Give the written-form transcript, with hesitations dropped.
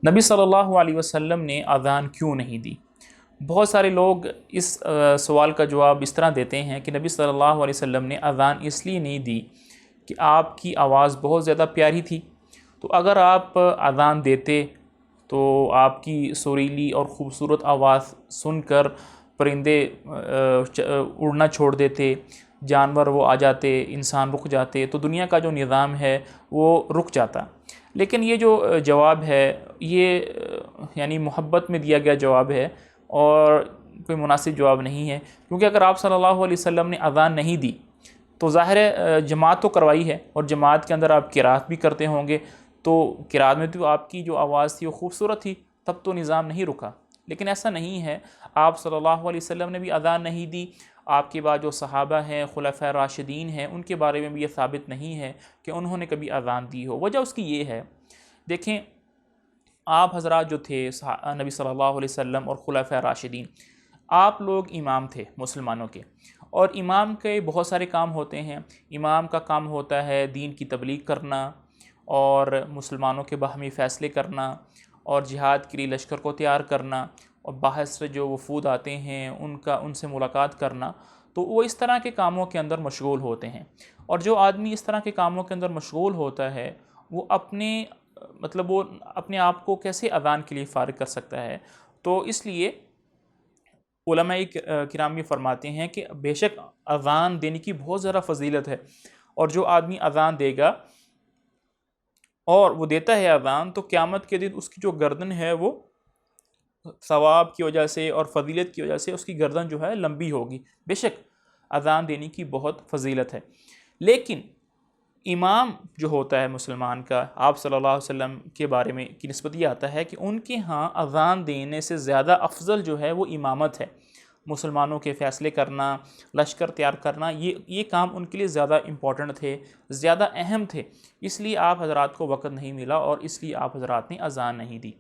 نبی صلی اللہ علیہ وسلم نے اذان کیوں نہیں دی؟ بہت سارے لوگ اس سوال کا جواب اس طرح دیتے ہیں کہ نبی صلی اللہ علیہ وسلم نے اذان اس لیے نہیں دی کہ آپ کی آواز بہت زیادہ پیاری تھی، تو اگر آپ اذان دیتے تو آپ کی سریلی اور خوبصورت آواز سن کر پرندے اڑنا چھوڑ دیتے، جانور وہ آ جاتے، انسان رک جاتے، تو دنیا کا جو نظام ہے وہ رک جاتا۔ لیکن یہ جو جواب ہے یہ یعنی محبت میں دیا گیا جواب ہے اور کوئی مناسب جواب نہیں ہے، کیونکہ اگر آپ صلی اللہ علیہ وسلم نے اذان نہیں دی تو ظاہر ہے جماعت تو کروائی ہے، اور جماعت کے اندر آپ قرات بھی کرتے ہوں گے، تو قرات میں تو آپ کی جو آواز تھی وہ خوبصورت تھی، تب تو نظام نہیں رکا۔ لیکن ایسا نہیں ہے، آپ صلی اللہ علیہ وسلم نے بھی اذان نہیں دی، آپ کے بعد جو صحابہ ہیں، خلفاء راشدین ہیں، ان کے بارے میں بھی یہ ثابت نہیں ہے کہ انہوں نے کبھی اذان دی ہو۔ وجہ اس کی یہ ہے، دیکھیں آپ حضرات جو تھے نبی صلی اللہ علیہ وسلم اور خلفاء راشدین، آپ لوگ امام تھے مسلمانوں کے، اور امام کے بہت سارے کام ہوتے ہیں۔ امام کا کام ہوتا ہے دین کی تبلیغ کرنا، اور مسلمانوں کے باہمی فیصلے کرنا، اور جہاد کے لیے لشکر کو تیار کرنا، اور باہر سے جو وفود آتے ہیں ان سے ملاقات کرنا، تو وہ اس طرح کے کاموں کے اندر مشغول ہوتے ہیں۔ اور جو آدمی اس طرح کے کاموں کے اندر مشغول ہوتا ہے وہ وہ اپنے آپ کو کیسے اذان کے لیے فارغ کر سکتا ہے؟ تو اس لیے علماء کرام یہ فرماتے ہیں کہ بے شک اذان دینے کی بہت زیادہ فضیلت ہے، اور جو آدمی اذان دے گا اور وہ دیتا ہے اذان، تو قیامت کے دن اس کی جو گردن ہے وہ ثواب کی وجہ سے اور فضیلت کی وجہ سے اس کی گردن جو ہے لمبی ہوگی۔ بے شک اذان دینے کی بہت فضیلت ہے، لیکن امام جو ہوتا ہے مسلمان کا، آپ صلی اللہ علیہ وسلم کے بارے میں کی نسبت یہ آتا ہے کہ ان کے ہاں اذان دینے سے زیادہ افضل جو ہے وہ امامت ہے۔ مسلمانوں کے فیصلے کرنا، لشکر تیار کرنا، یہ کام ان کے لیے زیادہ امپورٹنٹ تھے، زیادہ اہم تھے، اس لیے آپ حضرات کو وقت نہیں ملا، اور اس لیے آپ حضرات نے اذان نہیں دی۔